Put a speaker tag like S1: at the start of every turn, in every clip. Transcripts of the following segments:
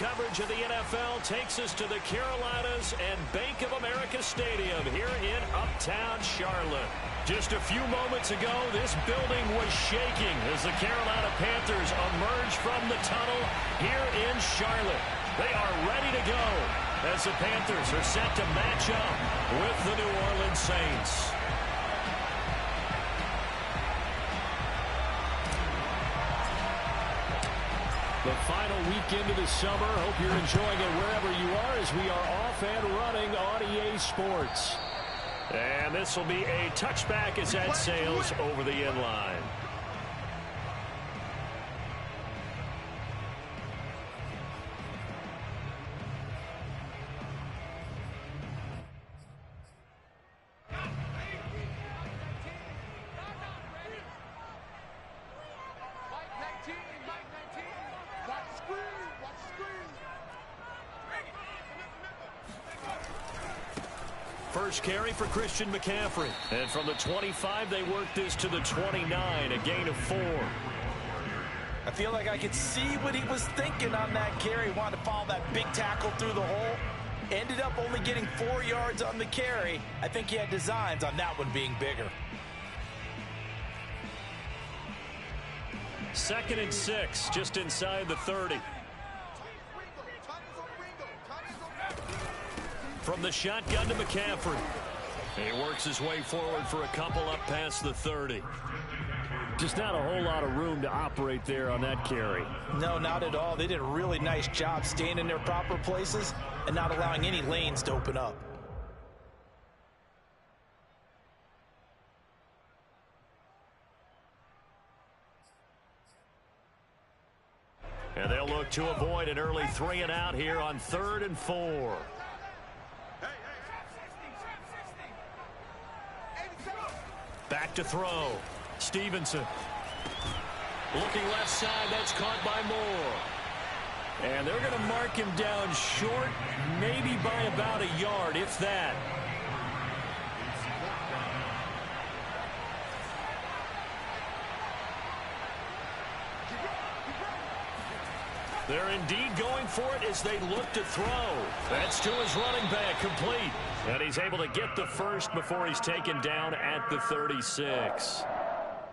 S1: coverage of the NFL takes us to the Carolinas and Bank of America Stadium here in Uptown Charlotte. Just a few moments ago, this building was shaking as the Carolina Panthers emerged from the tunnel here in Charlotte. They are ready to go as the Panthers are set to match up with the New Orleans Saints. The final weekend of the summer. Hope you're enjoying it wherever you are as we are off and running on EA Sports. And this will be a touchback as that sails over the end line. First carry for Christian McCaffrey. And from the 25, they work this to the 29, a gain of 4.
S2: I feel like I could see what he was thinking on that carry. Wanted to follow that big tackle through the hole. Ended up only getting 4 yards on the carry. I think he had designs on that one being bigger.
S1: 2nd and 6, just inside the 30. From the shotgun to McCaffrey. He works his way forward for a couple up past the 30. Just not a whole lot of room to operate there on that carry.
S2: No, not at all. They did a really nice job staying in their proper places and not allowing any lanes to open up.
S1: And they'll look to avoid an early 3 and out here on 3rd and 4. Back to throw. Stevenson. Looking left side. That's caught by Moore. And they're going to mark him down short, maybe by about a yard, if that. They're indeed going for it as they look to throw. That's to his running back, complete. And he's able to get the first before he's taken down at the 36.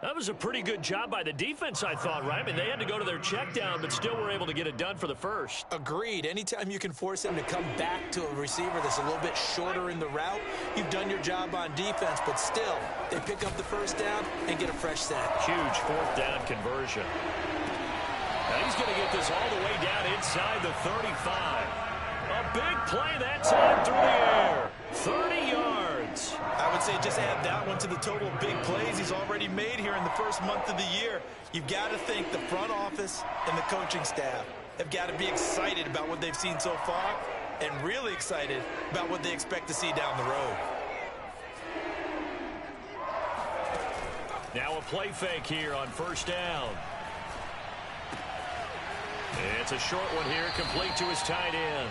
S1: That was a pretty good job by the defense, I thought, right? I mean, they had to go to their check down, but still were able to get it done for the first.
S2: Agreed. Anytime you can force him to come back to a receiver that's a little bit shorter in the route, you've done your job on defense, but still, they pick up the first down and get a fresh set.
S1: Huge 4th down conversion. And he's going to get this all the way down inside the 35. A big play that time through the air. 30 yards.
S2: I would say just add that one to the total of big plays he's already made here in the first month of the year. You've got to think the front office and the coaching staff have got to be excited about what they've seen so far and really excited about what they expect to see down the road.
S1: Now a play fake here on 1st down. It's a short one here, complete to his tight end.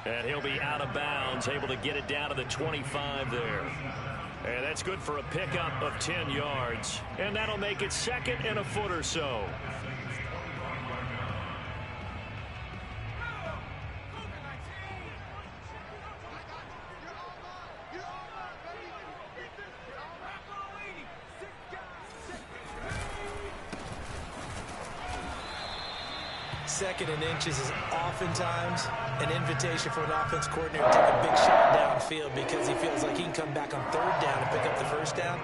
S1: And he'll be out of bounds, able to get it down to the 25 there. And that's good for a pickup of 10 yards. And that'll make it 2nd and a foot or so.
S2: Second and inches is oftentimes an invitation for an offense coordinator to take a big shot downfield because he feels like he can come back on 3rd down and pick up the first down.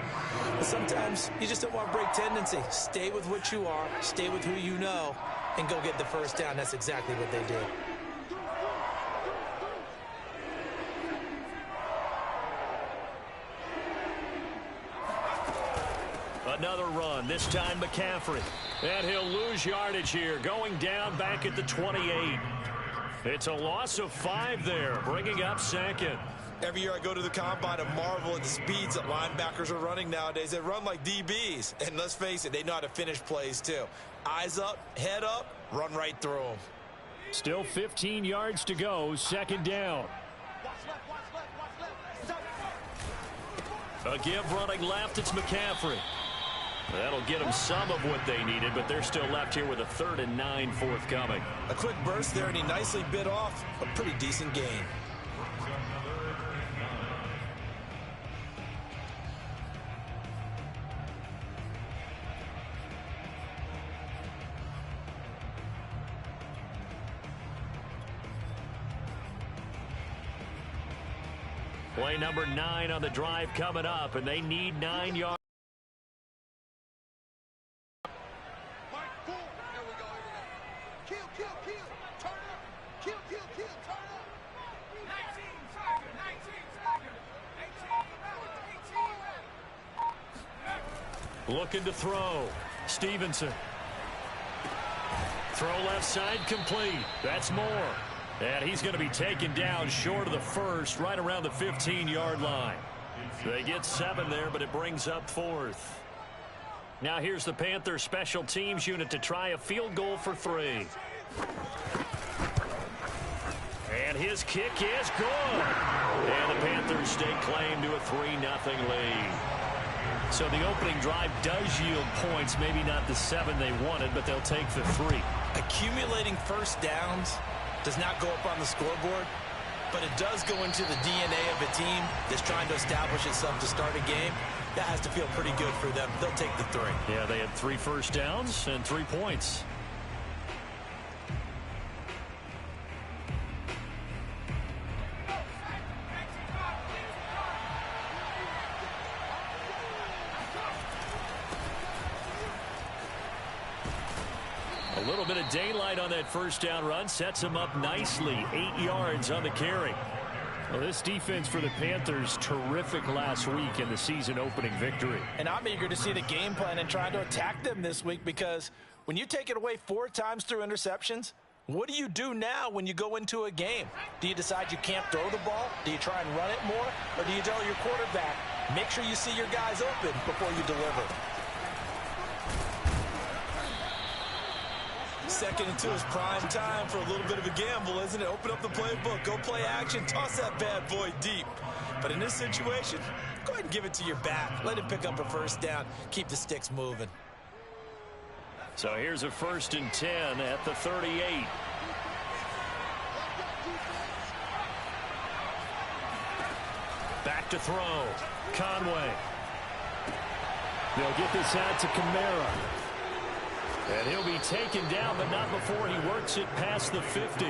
S2: But sometimes you just don't want to break tendency. Stay with what you are, stay with who you know, and go get the first down. That's exactly what they did.
S1: Another run, this time McCaffrey. And he'll lose yardage here, going down back at the 28. It's a loss of 5 there, bringing up 2nd.
S2: Every year I go to the combine and marvel at the speeds that linebackers are running nowadays. They run like DBs. And let's face it, they know how to finish plays too. Eyes up, head up, run right through them.
S1: Still 15 yards to go, 2nd down. A give running left, it's McCaffrey. That'll get them some of what they needed, but they're still left here with a 3rd and 9 forthcoming.
S2: A quick burst there, and he nicely bit off a pretty decent gain.
S1: Play number 9 on the drive coming up, and they need 9 yards. Looking to throw. Stevenson. Throw left side complete. That's Moore. And he's going to be taken down short of the first, right around the 15-yard line. They get 7 there, but it brings up 4th. Now here's the Panthers special teams unit to try a field goal for 3. And his kick is good. And the Panthers stake claim to a 3-0 lead. So the opening drive does yield points, maybe not the 7 they wanted, but they'll take the 3.
S2: Accumulating first downs does not go up on the scoreboard, but it does go into the DNA of a team that's trying to establish itself to start a game. That has to feel pretty good for them. They'll take the 3.
S1: Yeah, they had 3 first downs and 3 points. A little bit of daylight on that first down run sets him up nicely. 8 yards on the carry. Well, this defense for the Panthers, terrific last week in the season opening victory.
S2: And I'm eager to see the game plan and trying to attack them this week, because when you take it away 4 times through interceptions, what do you do now when you go into a game? Do you decide you can't throw the ball? Do you try and run it more? Or do you tell your quarterback, make sure you see your guys open before you deliver? 2nd and 2 is prime time for a little bit of a gamble, isn't it? Open up the playbook, go play action, toss that bad boy deep. But in this situation, go ahead and give it to your back. Let him pick up a first down. Keep the sticks moving.
S1: So here's a 1st and 10 at the 38. Back to throw. Conway. They'll get this out to Kamara. And he'll be taken down, but not before he works it past the 50.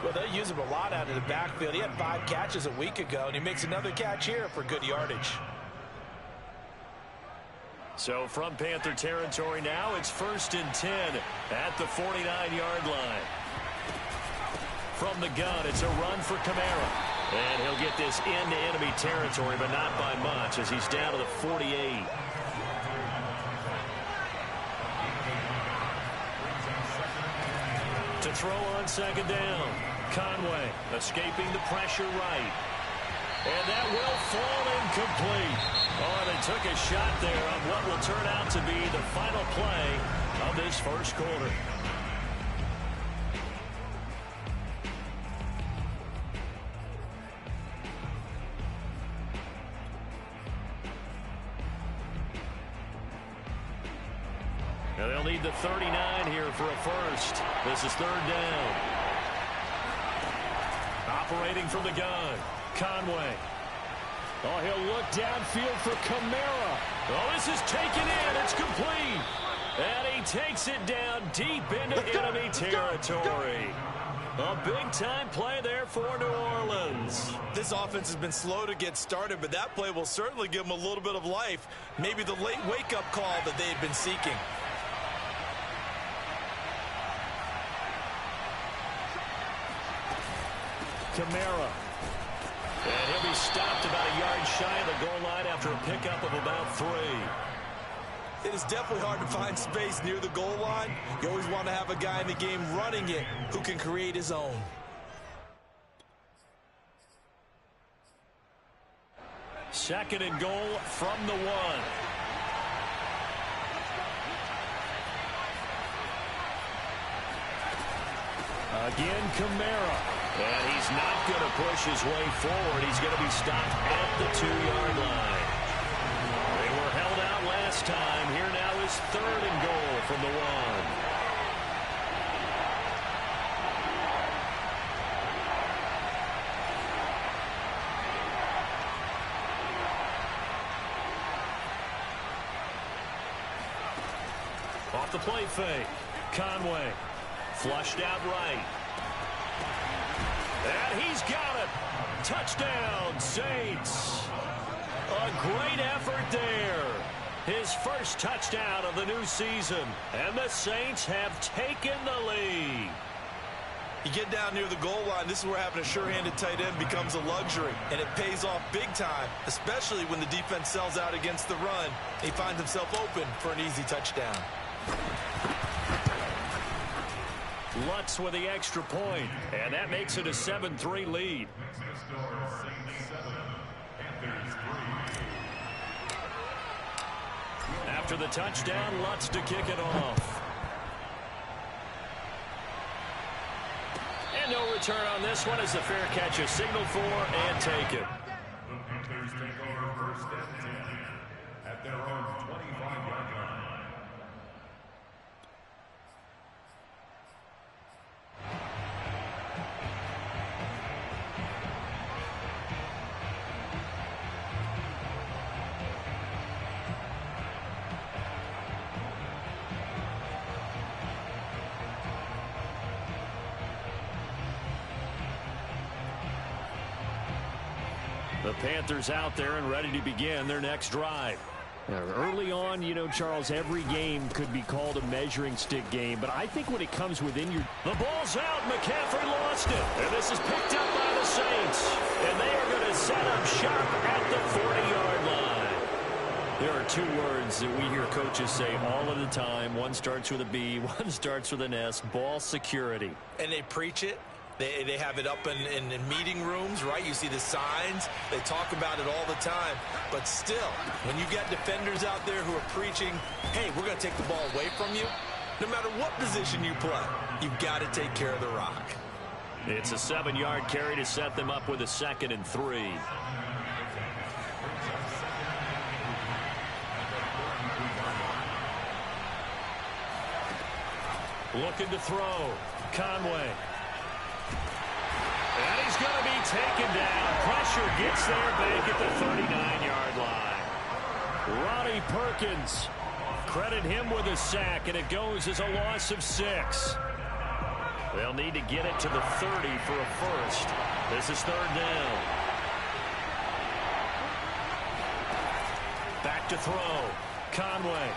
S2: Well, they use him a lot out of the backfield. He had 5 catches a week ago, and he makes another catch here for good yardage.
S1: So from Panther territory now, it's 1st and 10 at the 49-yard line. From the gun, it's a run for Kamara. And he'll get this into enemy territory, but not by much, as he's down to the 48. To throw on 2nd down. Conway escaping the pressure right. And that will fall incomplete. Oh, they took a shot there on what will turn out to be the final play of this first quarter. Now they'll need the 39 here for a first. This is 3rd down. Operating from the gun. Conway. Oh, he'll look downfield for Kamara. Oh, this is taken in. It's complete. And he takes it down deep into enemy territory. A big-time play there for New Orleans.
S2: This offense has been slow to get started, but that play will certainly give them a little bit of life. Maybe the late wake-up call that they had been seeking.
S1: Kamara. And he'll be stopped about a yard shy of the goal line after a pickup of about 3.
S2: It is definitely hard to find space near the goal line. You always want to have a guy in the game running it who can create his own.
S1: Second and goal from the 1. Again, Kamara. And he's not going to push his way forward. He's going to be stopped at the 2-yard line. They were held out last this time. Here now is 3rd and goal from the 1. Off the play fake. Conway. Flushed out right. And he's got it. Touchdown, Saints. A great effort there. His first touchdown of the new season. And the Saints have taken the lead.
S2: You get down near the goal line, this is where having a sure-handed tight end becomes a luxury. And it pays off big time, especially when the defense sells out against the run. He finds himself open for an easy touchdown.
S1: Lutz with the extra point, and that makes it a 7-3 lead. After the touchdown, Lutz to kick it off. And no return on this one as the fair catch is signaled for and taken.
S3: The Panthers take over first and 10 at their own 25-yard line.
S1: The Panthers out there and ready to begin their next drive. Now, early on, you know, Charles, every game could be called a measuring stick game, but I think when it comes within your... The ball's out. McCaffrey lost it. And this is picked up by the Saints. And they are going to set up shop at the 40-yard line. There are 2 words that we hear coaches say all of the time. One starts with a B, one starts with an S. Ball security.
S2: And they preach it. They have it up in meeting rooms, right? You see the signs. They talk about it all the time. But still, when you got defenders out there who are preaching, hey, we're going to take the ball away from you, no matter what position you play, you've got to take care of the rock.
S1: It's a 7-yard carry to set them up with a 2nd and 3. Looking to throw. Conway. And he's going to be taken down. Pressure gets there back at the 39-yard line. Ronnie Perkins. Credit him with a sack, and it goes as a loss of 6. They'll need to get it to the 30 for a first. This is 3rd down. Back to throw. Conway.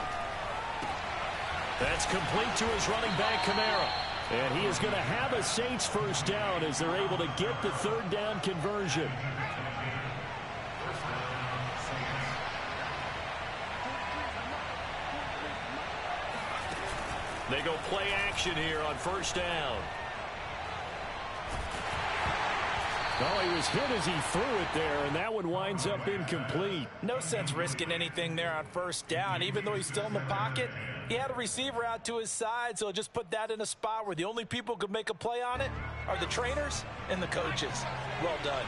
S1: That's complete to his running back, Kamara. And he is going to have a Saints first down as they're able to get the 3rd down conversion. They go play action here on 1st down. Well, he was hit as he threw it there, and that one winds up incomplete.
S2: No sense risking anything there on 1st down. Even though he's still in the pocket, he had a receiver out to his side, so just put that in a spot where the only people who could make a play on it are the trainers and the coaches. Well done.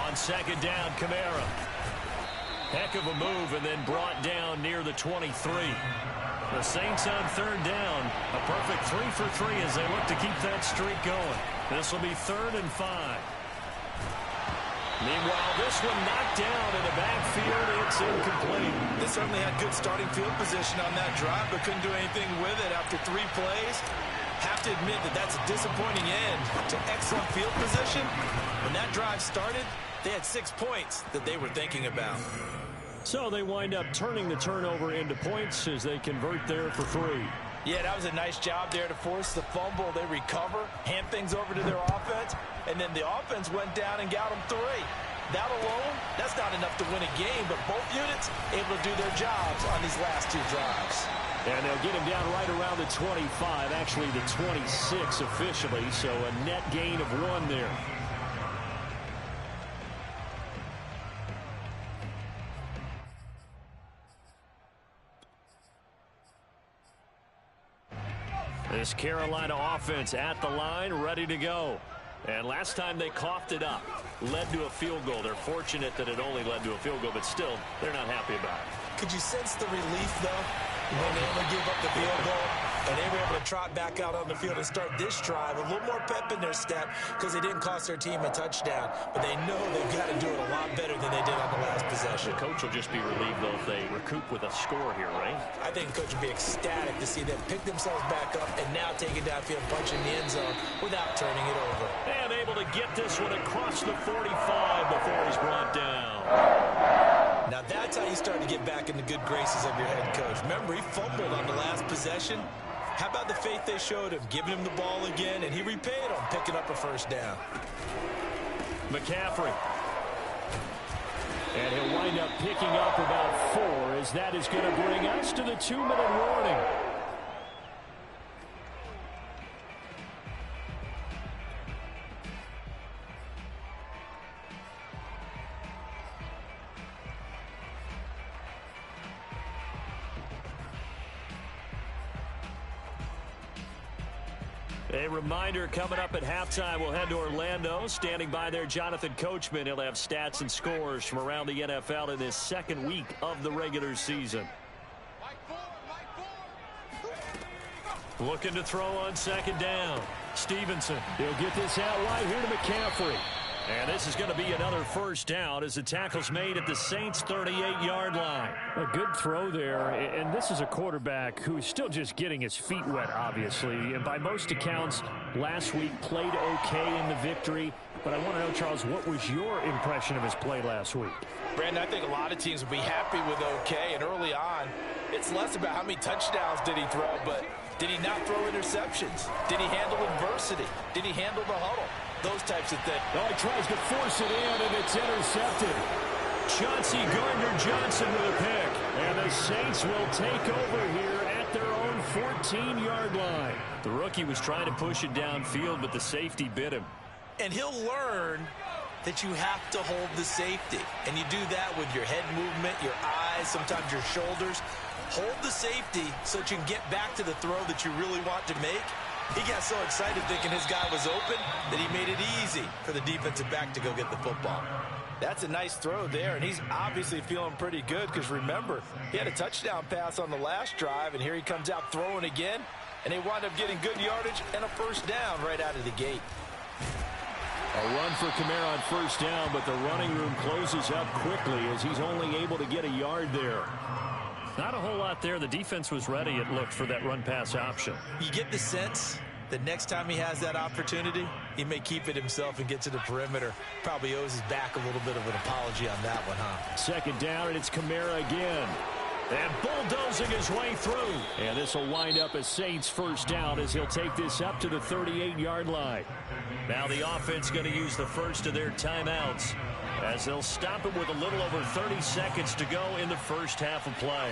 S1: On 2nd down, Kamara. Heck of a move and then brought down near the 23. The Saints on 3rd down. A perfect 3 for 3 as they look to keep that streak going. This will be 3rd and 5. Meanwhile, this one knocked down in the backfield. It's incomplete.
S2: They certainly had good starting field position on that drive, but couldn't do anything with it after 3 plays. Have to admit that that's a disappointing end to excellent field position. When that drive started, they had 6 points that they were thinking about.
S1: So they wind up turning the turnover into points as they convert there for 3.
S2: Yeah, that was a nice job there to force the fumble. They recover, hand things over to their offense, and then the offense went down and got them 3. That alone, that's not enough to win a game, but both units able to do their jobs on these last 2 drives.
S1: And they'll get him down right around the 25, actually the 26 officially, so a net gain of 1 there. This Carolina offense at the line, ready to go. And last time they coughed it up, led to a field goal. They're fortunate that it only led to a field goal, but still, they're not happy about it.
S2: Could you sense the relief, though, when they only gave up the field goal and they were able to trot back out on the field and start this drive? A little more pep in their step because they didn't cost their team a touchdown, but they know they've got to do it a lot better than they did on the last possession.
S1: The coach will just be relieved, though, if they recoup with a score here, right?
S2: I think the coach will be ecstatic to see them pick themselves back up and now take it downfield, punch in the end zone without turning it over.
S1: And able to get this one across the 45 before he's brought down.
S2: Now that's how you start to get back in the good graces of your head coach. Remember, he fumbled on the last possession. How about the faith they showed him, giving him the ball again, and he repaid on picking up a first down.
S1: McCaffrey. And he'll wind up picking up about 4, as that is going to bring us to the 2-minute warning. A reminder, coming up at halftime, we'll head to Orlando. Standing by there, Jonathan Coachman. He'll have stats and scores from around the NFL in this second week of the regular season. Looking to throw on second down. Stevenson. He'll get this out wide here to McCaffrey. And this is going to be another first down as the tackle's made at the Saints' 38-yard line.
S4: A good throw there, and this is a quarterback who's still just getting his feet wet, obviously. And by most accounts, last week played okay in the victory. But I want to know, Charles, what was your impression of his play last week?
S2: Brandon, I think a lot of teams would be happy with okay. And early on, it's less about how many touchdowns did he throw, but did he not throw interceptions? Did he handle adversity? Did he handle the huddle? Those types of things.
S1: Oh, he tries to force it in, and it's intercepted. Chauncey Gardner-Johnson with a pick. And the Saints will take over here at their own 14-yard line. The rookie was trying to push it downfield, but the safety bit him.
S2: And he'll learn that you have to hold the safety. And you do that with your head movement, your eyes, sometimes your shoulders. Hold the safety so that you can get back to the throw that you really want to make. He got so excited thinking his guy was open that he made it easy for the defensive back to go get the football. That's a nice throw there, and he's obviously feeling pretty good because, remember, he had a touchdown pass on the last drive, and here he comes out throwing again, and they wind up getting good yardage and a first down right out of the gate.
S1: A run for Kamara on first down, but the running room closes up quickly as he's only able to get a yard there. Not a whole lot there. The defense was ready, it looked, for that run-pass option.
S2: You get the sense that next time he has that opportunity, he may keep it himself and get to the perimeter. Probably owes his back a little bit of an apology on that one, huh?
S1: Second down, and it's Kamara again. And bulldozing his way through. And this will wind up as Saints first down as he'll take this up to the 38-yard line. Now the offense going to use the first of their timeouts as they'll stop it with a little over 30 seconds to go in the first half of play.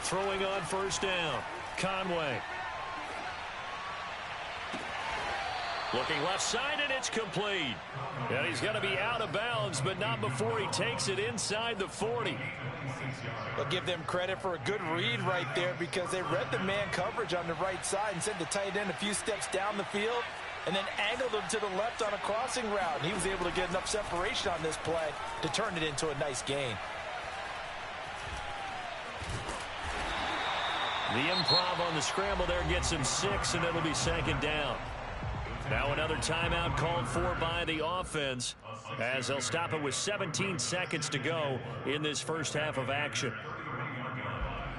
S1: Throwing on first down, Conway. Looking left side, and it's complete. And he's going to be out of bounds, but not before he takes it inside the 40.
S2: I'll give them credit for a good read right there because they read the man coverage on the right side and sent the tight end a few steps down the field and then angled him to the left on a crossing route. And he was able to get enough separation on this play to turn it into a nice gain.
S1: The improv on the scramble there gets him 6, and it'll be second down. Now another timeout called for by the offense as they'll stop it with 17 seconds to go in this first half of action.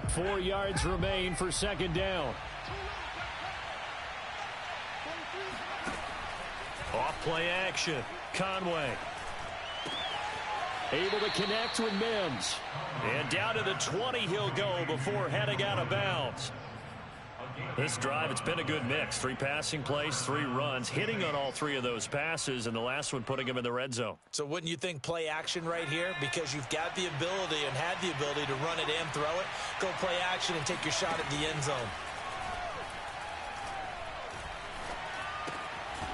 S1: 4 yards remain for second down. Off play action. Conway. Able to connect with Mims. And down to the 20 he'll go before heading out of bounds. This drive, it's been a good mix. 3 passing plays, 3 runs, hitting on all 3 of those passes, and the last one putting him in the red zone.
S2: So wouldn't you think play action right here? Because you've got the ability and had the ability to run it and throw it. Go play action and take your shot at the end zone.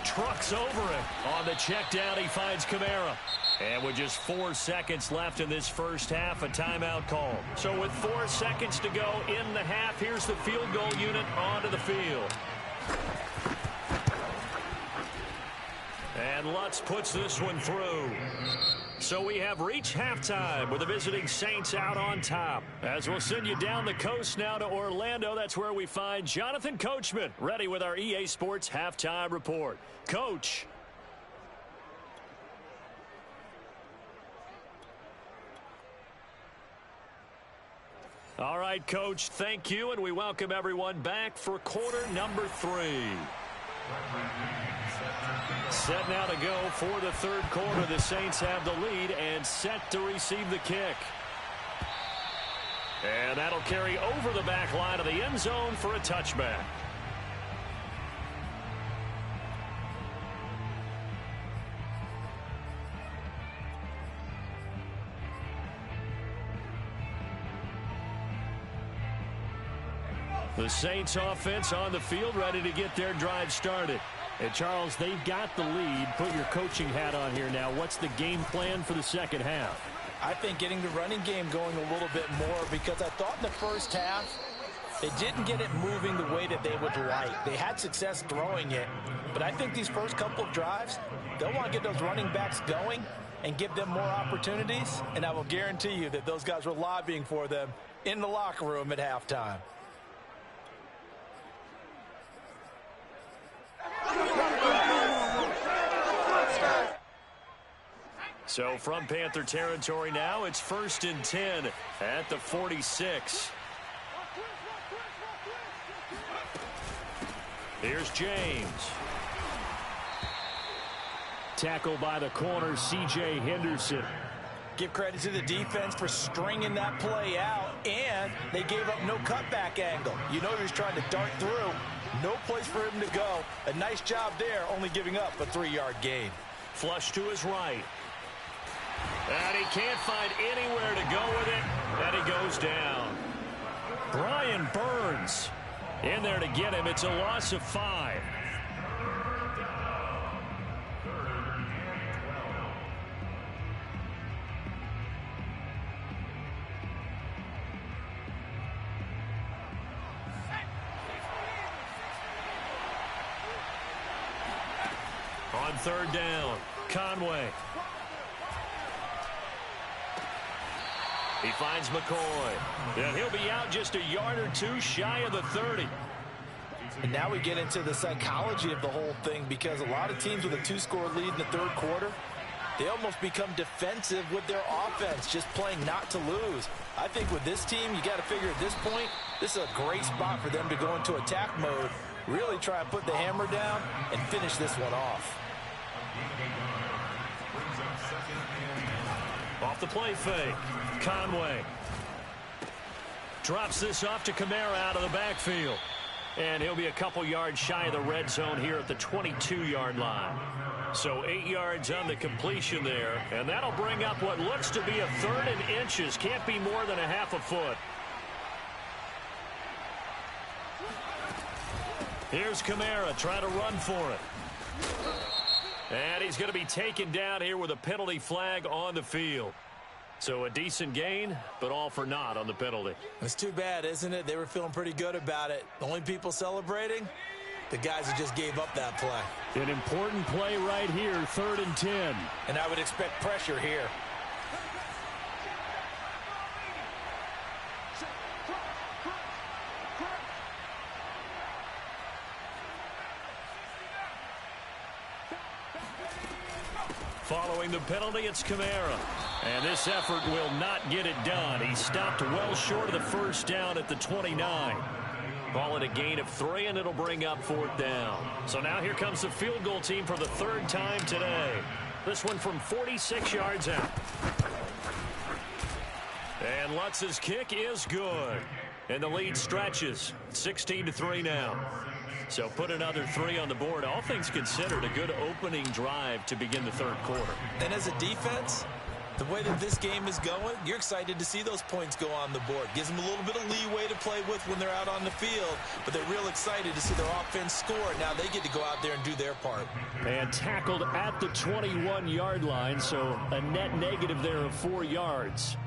S1: Trucks over him. On the check down, he finds Kamara. And with just 4 seconds left in this first half, a timeout call. So with 4 seconds to go in the half, here's the field goal unit onto the field. And Lutz puts this one through. So we have reached halftime with the visiting Saints out on top. As we'll send you down the coast now to Orlando, that's where we find Jonathan Coachman ready with our EA Sports halftime report. Coach. All right, Coach, thank you, and we welcome everyone back for quarter number 3. Set now to go for the third quarter. The Saints have the lead and set to receive the kick. And that'll carry over the back line of the end zone for a touchback. The Saints offense on the field ready to get their drive started. And Charles, they've got the lead. Put your coaching hat on here now. What's the game plan for the second half?
S2: I think getting the running game going a little bit more, because I thought in the first half they didn't get it moving the way that they would like. They had success throwing it, but I think these first couple of drives, they'll want to get those running backs going and give them more opportunities, and I will guarantee you that those guys were lobbying for them in the locker room at halftime.
S1: So from Panther territory now, it's 1st and 10 at the 46. Here's James.
S4: Tackle by the corner, C.J. Henderson.
S2: Give credit to the defense for stringing that play out, and they gave up no cutback angle. You know he was trying to dart through. No place for him to go. A nice job there, only giving up a 3-yard gain.
S1: Flush to his right. And he can't find anywhere to go with it. And he goes down. Brian Burns in there to get him. It's a loss of 5. On 3rd down, Conway. He finds McCoy. And he'll be out just a yard or two shy of the 30.
S2: And now we get into the psychology of the whole thing, because a lot of teams with a 2-score lead in the third quarter, they almost become defensive with their offense, just playing not to lose. I think with this team, you got to figure at this point, this is a great spot for them to go into attack mode, really try and put the hammer down and finish this one off.
S1: Off the play fake, Conway drops this off to Kamara out of the backfield. And he'll be a couple yards shy of the red zone here at the 22-yard line. So 8 yards on the completion there. And that'll bring up what looks to be a 3rd and inches. Can't be more than a half a foot. Here's Kamara trying to run for it. And he's going to be taken down here with a penalty flag on the field. So a decent gain, but all for naught on the penalty.
S2: It's too bad, isn't it? They were feeling pretty good about it. The only people celebrating, the guys who just gave up that play.
S4: An important play right here, 3rd and 10.
S2: And I would expect pressure here.
S1: Following the penalty, it's Kamara. And this effort will not get it done. He stopped well short of the first down at the 29. Call it a gain of 3, and it'll bring up 4th down. So now here comes the field goal team for the 3rd time today. This one from 46 yards out. And Lutz's kick is good. And the lead stretches. 16-3 now. So put another 3 on the board. All things considered, a good opening drive to begin the third quarter.
S2: And as a defense, the way that this game is going, you're excited to see those points go on the board. Gives them a little bit of leeway to play with when they're out on the field, but they're real excited to see their offense score. Now they get to go out there and do their part.
S4: And tackled at the 21-yard line, so a net negative there of 4 yards.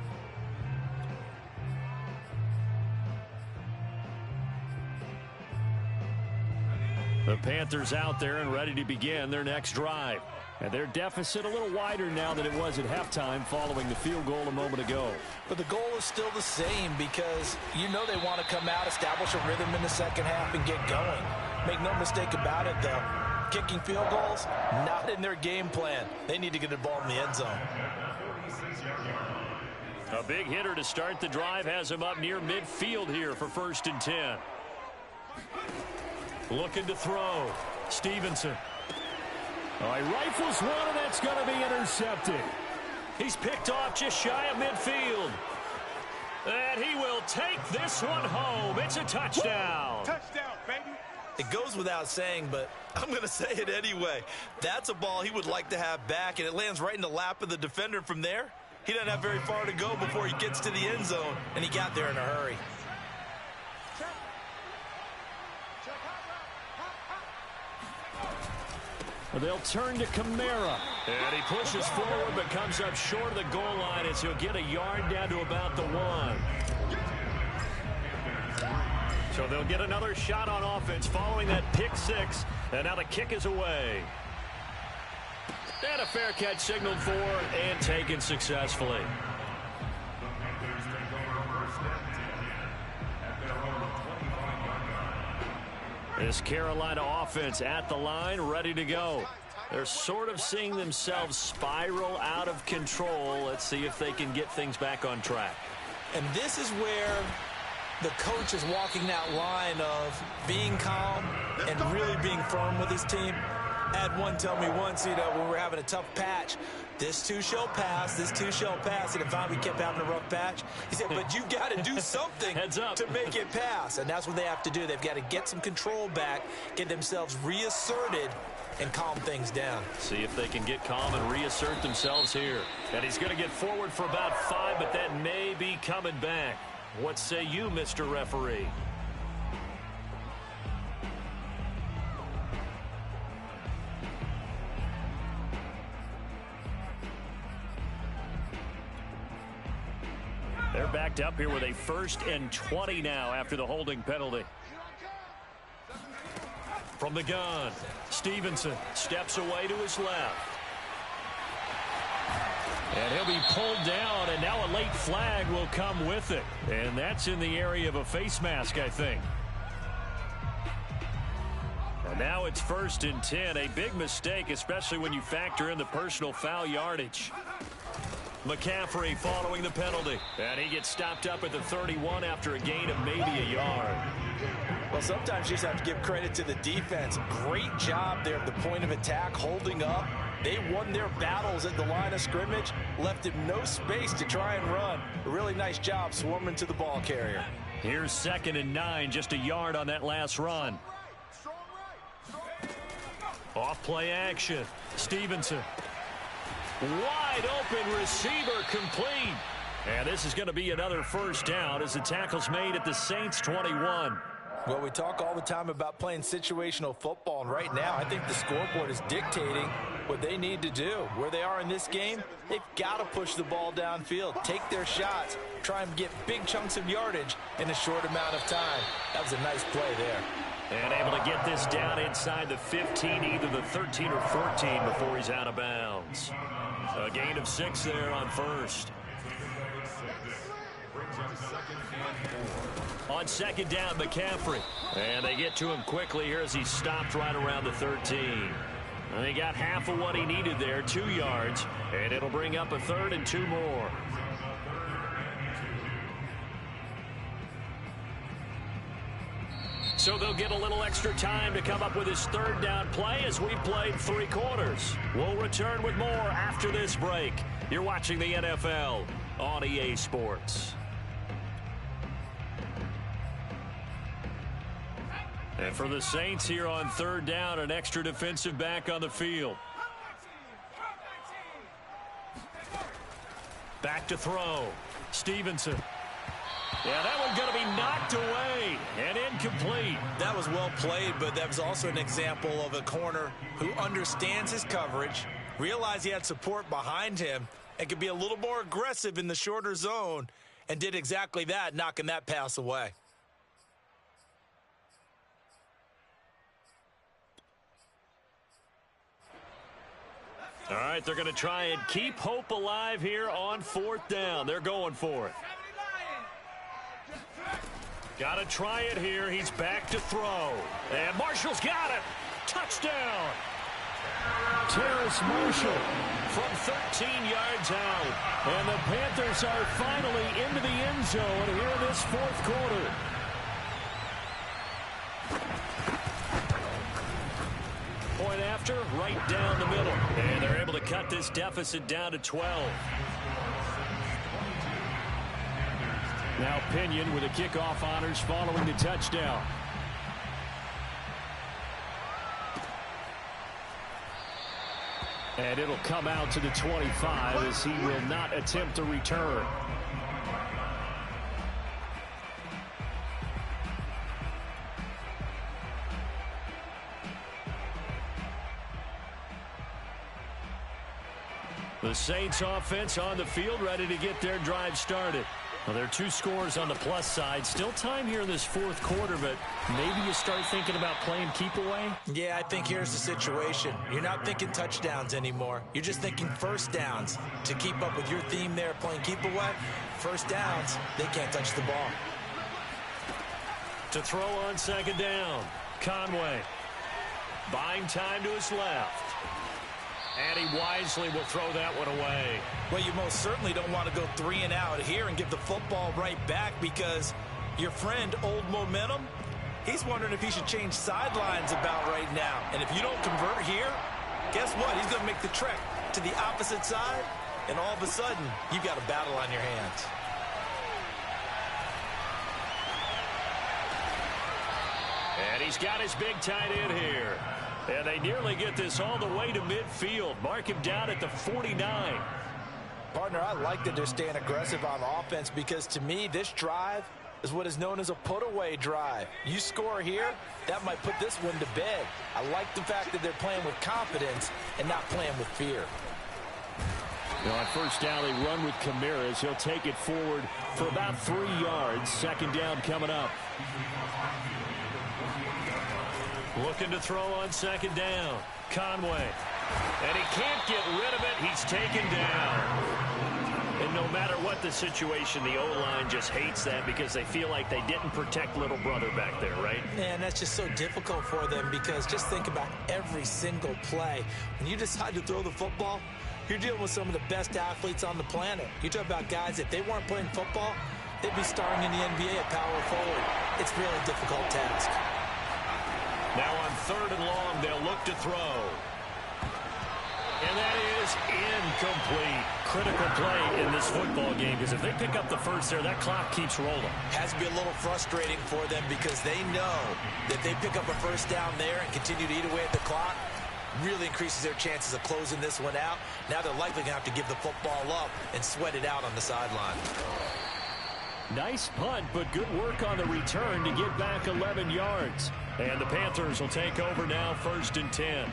S4: The Panthers out there and ready to begin their next drive. And their deficit a little wider now than it was at halftime following the field goal a moment ago.
S2: But the goal is still the same because you know they want to come out, establish a rhythm in the second half, and get going. Make no mistake about it, though. Kicking field goals, not in their game plan. They need to get the ball in the end zone.
S4: A big hitter to start the drive has him up near midfield here for 1st and 10. Looking to throw. Stevenson. Oh, he rifles one, and that's going to be intercepted. He's picked off just shy of midfield. And he will take this one home. It's a touchdown.
S3: Touchdown, baby.
S2: It goes without saying, but I'm going to say it anyway. That's a ball he would like to have back, and it lands right in the lap of the defender from there. He doesn't have very far to go before he gets to the end zone, and he got there in a hurry.
S4: They'll turn to Kamara. And he pushes forward but comes up short of the goal line as he'll get a yard down to about the 1. So they'll get another shot on offense following that pick 6. And now the kick is away. And a fair catch signaled for and taken successfully. This Carolina offense at the line, ready to go. They're sort of seeing themselves spiral out of control. Let's see if they can get things back on track.
S2: And this is where the coach is walking that line of being calm and really being firm with his team. I had one tell me once, when we're having a tough patch, this too shall pass, this too shall pass. And if we kept having a rough patch, he said, but you got to do something to make it pass. And that's what they have to do. They've got to get some control back, get themselves reasserted, and calm things down.
S4: See if they can get calm and reassert themselves here. And he's going to get forward for about 5, but that may be coming back. What say you, Mr. Referee? They're backed up here with a 1st and 20 now after the holding penalty. From the gun, Stevenson steps away to his left. And he'll be pulled down, and now a late flag will come with it. And that's in the area of a face mask, I think. And now it's 1st and 10. A big mistake, especially when you factor in the personal foul yardage. McCaffrey following the penalty. And he gets stopped up at the 31 after a gain of maybe a yard.
S2: Well, sometimes you just have to give credit to the defense. Great job there at the point of attack, holding up. They won their battles at the line of scrimmage, left him no space to try and run. A really nice job swarming to the ball carrier.
S4: Here's 2nd and 9, just a yard on that last run. Off play action. Stevenson. Wide open receiver complete. And this is going to be another 1st down as the tackle's made at the Saints 21.
S2: Well, we talk all the time about playing situational football, and right now I think the scoreboard is dictating what they need to do. Where they are in this game, they've got to push the ball downfield, take their shots, try and get big chunks of yardage in a short amount of time. That was a nice play there.
S4: And able to get this down inside the 15, either the 13 or 14 before he's out of bounds. A gain of 6 there on 1st. On 2nd down, McCaffrey. And they get to him quickly here as he stopped right around the 13. And he got half of what he needed there, 2 yards. And it'll bring up a 3rd and 2 more. So they'll get a little extra time to come up with his 3rd down play as we've played 3 quarters. We'll return with more after this break. You're watching the NFL on EA Sports. And for the Saints here on 3rd down, an extra defensive back on the field. Back to throw. Stevenson. Yeah, that one's going to be knocked away and incomplete.
S2: That was well played, but that was also an example of a corner who understands his coverage, realized he had support behind him, and could be a little more aggressive in the shorter zone, and did exactly that, knocking that pass away.
S1: right, they're going to try and keep hope alive here on 4th down. They're going for it. Got to try it here. He's back to throw. And Marshall's got it. Touchdown.
S4: Terrace Marshall
S1: From 13 yards out.
S4: And the Panthers are finally into the end zone here in this 4th quarter.
S1: Point after, right down the middle. And they're able to cut this deficit down to 12.
S4: Now Pinion with the kickoff honors following the touchdown. And it'll come out to the 25 as he will not attempt to return.
S1: The Saints offense on the field, ready to get their drive started. Well, there are 2 scores on the plus side. Still time here in this 4th quarter, but maybe you start thinking about playing keep away?
S2: Yeah, I think here's the situation. You're not thinking touchdowns anymore. You're just thinking first downs. To keep up with your theme there, playing keep away, first downs, they can't touch the ball.
S1: To throw on 2nd down, Conway. Buying time to his left. And he wisely will throw that one away.
S2: Well, you most certainly don't want to go 3 and out here and give the football right back because your friend, Old Momentum, he's wondering if he should change sidelines about right now. And if you don't convert here, guess what? He's going to make the trek to the opposite side, and all of a sudden, you've got a battle on your hands.
S1: And he's got his big tight end here. And they nearly get this all the way to midfield. Mark him down at the 49.
S2: Partner, I like that they're staying aggressive on offense because to me, this drive is what is known as a put-away drive. You score here, that might put this one to bed. I like the fact that they're playing with confidence and not playing with fear.
S4: You know, on 1st down, they run with Camaras. He'll take it forward for about 3 yards. 2nd down coming up.
S1: Looking to throw on 2nd down. Conway. And he can't get rid of it. He's taken down. And no matter what the situation, the O-line just hates that because they feel like they didn't protect little brother back there, right?
S2: Man, that's just so difficult for them because just think about every single play. When you decide to throw the football, you're dealing with some of the best athletes on the planet. You talk about guys, if they weren't playing football, they'd be starring in the NBA at power forward. It's a really difficult task.
S1: Now on 3rd and long, they'll look to throw. And that is incomplete. Critical play in this football game because if they pick up the first there, that clock keeps rolling.
S2: Has to be a little frustrating for them because they know that they pick up a first down there and continue to eat away at the clock, really increases their chances of closing this one out. Now they're likely going to have to give the football up and sweat it out on the sideline.
S4: Nice punt, but good work on the return to get back 11 yards.
S1: And the Panthers will take over now, 1st and 10.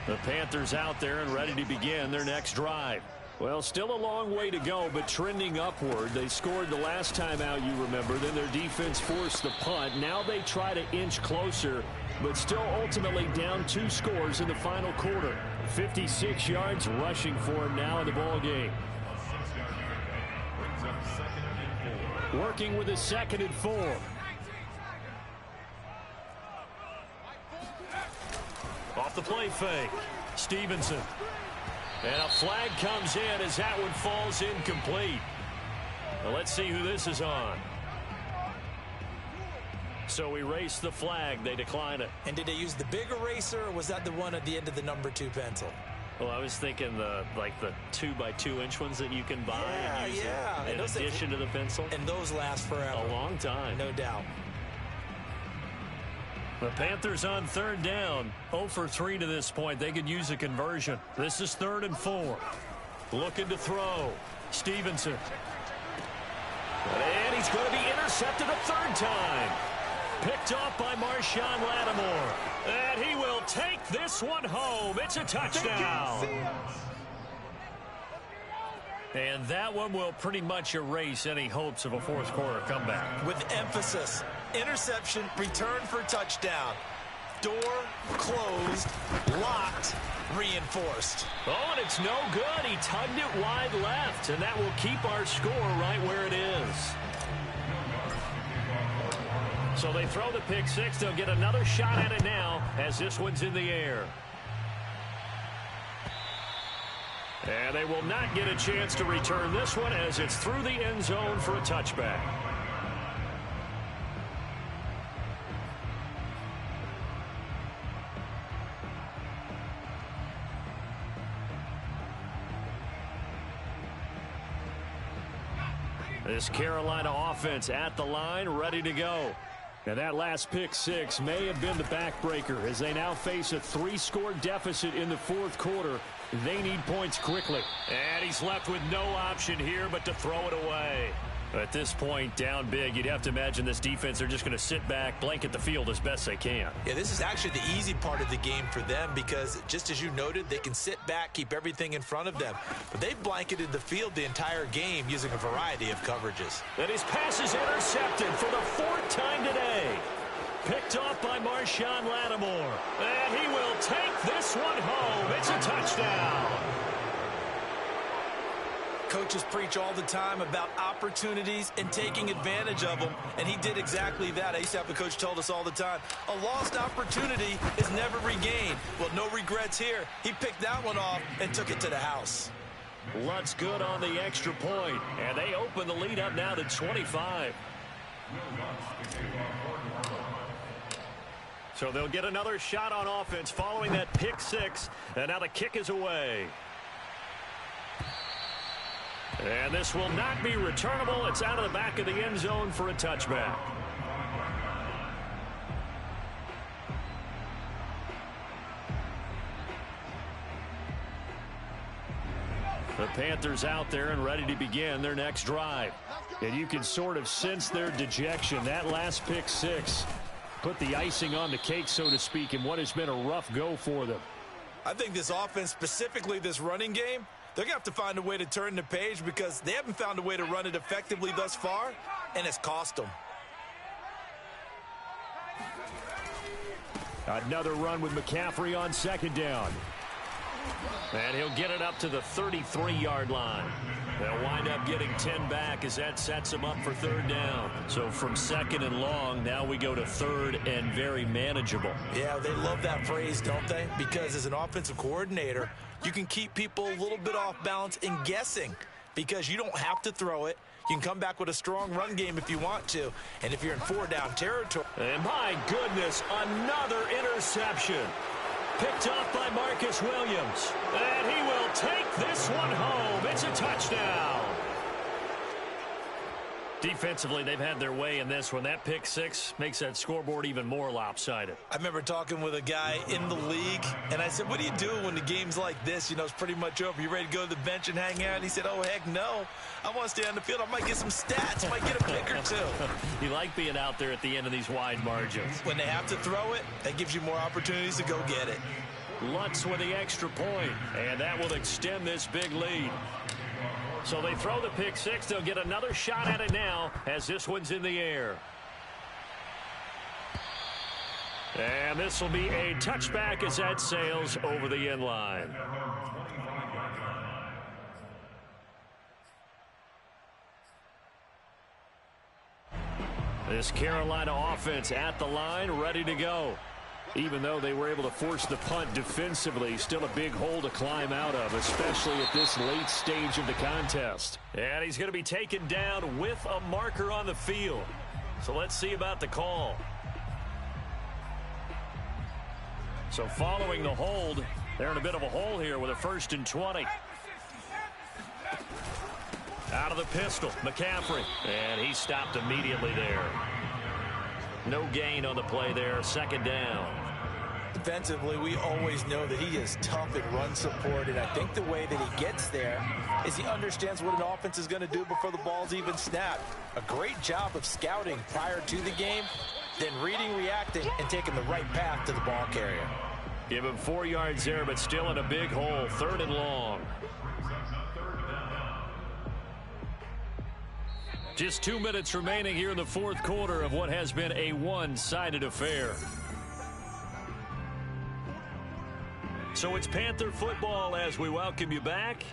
S1: The Panthers out there and ready to begin their next drive.
S4: Well, still a long way to go, but trending upward. They scored the last time out, you remember. Then their defense forced the punt. Now they try to inch closer, but still ultimately down 2 scores in the final quarter. 56 yards rushing for him now in the ball game. Working with a 2nd and 4.
S1: Off the play fake. Stevenson. And a flag comes in as that one falls incomplete. Well, let's see who this is on. So erase the flag. They decline it.
S2: And did they use the big eraser, or was that the one at the end of the number 2 pencil?
S1: Well, I was thinking the 2x2-inch ones that you can buy and use in
S2: those
S1: addition to the pencil.
S2: And those last forever.
S1: A long time.
S2: No doubt.
S1: The Panthers on 3rd down. 0 for 3 to this point. They could use a conversion. This is 3rd and 4. Looking to throw. Stevenson. And he's going to be intercepted a 3rd time. Picked off by Marshawn Lattimore. And he will take this one home. It's a touchdown. And that one will pretty much erase any hopes of a 4th quarter comeback.
S2: With emphasis. Interception, return for touchdown. door closed, locked, reinforced.
S1: Oh, and it's no good. He tugged it wide left, and that will keep our score right where it is. So they throw the pick six. They'll get another shot at it now as this one's in the air. And they will not get a chance to return this one as it's through the end zone for a touchback. This Carolina offense at the line, ready to go. And that last pick six may have been the backbreaker as they now face a 3-score deficit in the fourth quarter. They need points quickly. And he's left with no option here but to throw it away. At this point, down big, you'd have to imagine this defense, they're just going to sit back, blanket the field as best they can.
S2: Yeah, this is actually the easy part of the game for them because, just as you noted, they can sit back, keep everything in front of them. But they've blanketed the field the entire game using a variety of coverages.
S1: And his pass is intercepted for the 4th time today. Picked off by Marshawn Lattimore. And he will take this one home. It's a touchdown.
S2: Coaches preach all the time about opportunities and taking advantage of them, and he did exactly that. I used to have a coach told us all the time, a lost opportunity is never regained. Well, no regrets here. He picked that one off and took it to the house.
S1: Lutz good on the extra point, and they open the lead up now to 25. So they'll get another shot on offense following that pick six, and now the kick is away. And this will not be returnable. It's out of the back of the end zone for a touchback. The Panthers out there and ready to begin their next drive. And you can sort of sense their dejection. That last pick six put the icing on the cake, so to speak, in what has been a rough go for them.
S2: I think this offense, specifically this running game, they're going to have to find a way to turn the page because they haven't found a way to run it effectively thus far, and it's cost them.
S4: Another run with McCaffrey on second down.
S1: And he'll get it up to the 33-yard line. They'll wind up getting 10 back as that sets them up for third down. So from second and long, now we go to third and very manageable.
S2: Yeah, they love that phrase, don't they? Because as an offensive coordinator, you can keep people a little bit off balance and guessing because you don't have to throw it. You can come back with a strong run game if you want to. And if you're in 4-down territory.
S1: And my goodness, another interception. Picked off by Marcus Williams. And he will take this one home. It's a touchdown. Defensively, they've had their way in this one. That pick six makes that scoreboard even more lopsided.
S2: I remember talking with a guy in the league, and I said, what do you do when the game's like this? You know, it's pretty much over. You ready to go to the bench and hang out? And he said, oh, heck no. I want to stay on the field. I might get some stats. I might get a pick or two.
S1: You like being out there at the end of these wide margins.
S2: When they have to throw it, that gives you more opportunities to go get it.
S1: Lutz with the extra point, and that will extend this big lead. So they throw the pick six. They'll get another shot at it now as this one's in the air. And this will be a touchback as that sails over the end line. This Carolina offense at the line, ready to go. Even though they were able to force the punt defensively, still a big hole to climb out of, especially at this late stage of the contest. And he's going to be taken down with a marker on the field. So let's see about the call. So following the hold, they're in a bit of a hole here with a 1st and 20. Out of the pistol, McCaffrey. And he stopped immediately there. No gain on the play there, 2nd down.
S2: Defensively, we always know that he is tough in run support, and I think the way that he gets there is he understands what an offense is going to do before the ball's even snapped. A great job of scouting prior to the game, then reading, reacting, and taking the right path to the ball carrier.
S1: Give him 4 yards there, but still in a big hole, 3rd and long. Just 2 minutes remaining here in the fourth quarter of what has been a one-sided affair. So it's Panther football as we welcome you back.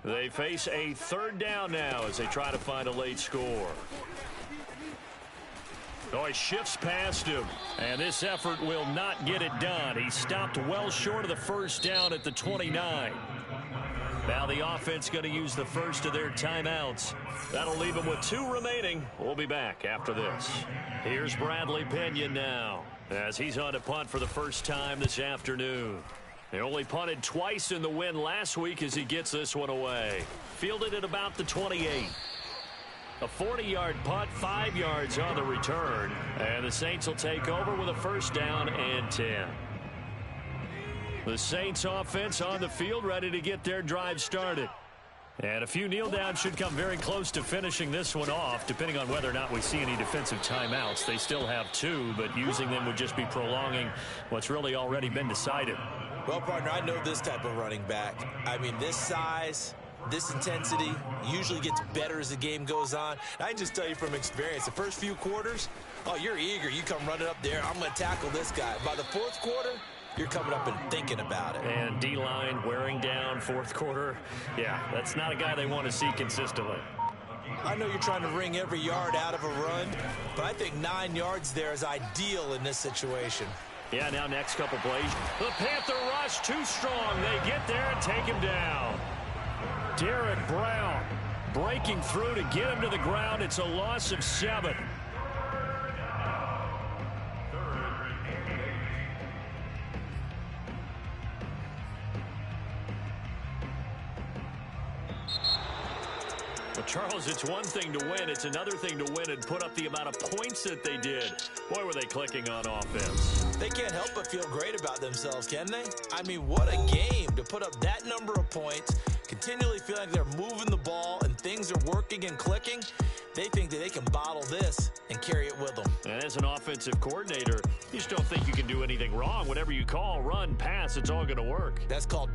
S1: They face a third down now as they try to find a late score. Oh, he shifts past him, and this effort will not get it done. He stopped well short of the first down at the 29. Now the offense going to use the first of their timeouts. That'll leave them with 2 remaining. We'll be back after this. Here's Bradley Pinion now as he's on to punt for the first time this afternoon. They only punted twice in the win last week as he gets this one away. Fielded at about the 28. A 40-yard punt, 5 yards on the return. And the Saints will take over with a first down and 10. The Saints offense on the field ready to get their drive started. And a few kneel downs should come very close to finishing this one off, depending on whether or not we see any defensive timeouts. They still have 2, but using them would just be prolonging what's really already been decided.
S2: Well, partner, I know this type of running back. I mean, this size, this intensity usually gets better as the game goes on. And I can just tell you from experience, the first few quarters, oh, you're eager. You come running up there, I'm going to tackle this guy. By the fourth quarter, you're coming up and thinking about it.
S1: And D-line wearing down fourth quarter. Yeah, that's not a guy they want to see consistently.
S2: I know you're trying to wring every yard out of a run, but I think 9 yards there is ideal in this situation.
S1: Yeah, now next couple plays. The Panther rush too strong. They get there and take him down.
S4: Derek Brown breaking through to get him to the ground. It's a loss of 7.
S1: Well, Charles, it's one thing to win. It's another thing to win and put up the amount of points that they did. Boy, were they clicking on offense.
S2: They can't help but feel great about themselves, can they? I mean, what a game to put up that number of points, continually feeling like they're moving the ball and things are working and clicking. They think that they can bottle this and carry it with them.
S1: And as an offensive coordinator, you just don't think you can do anything wrong. Whatever you call, run, pass, it's all going to work.
S2: That's called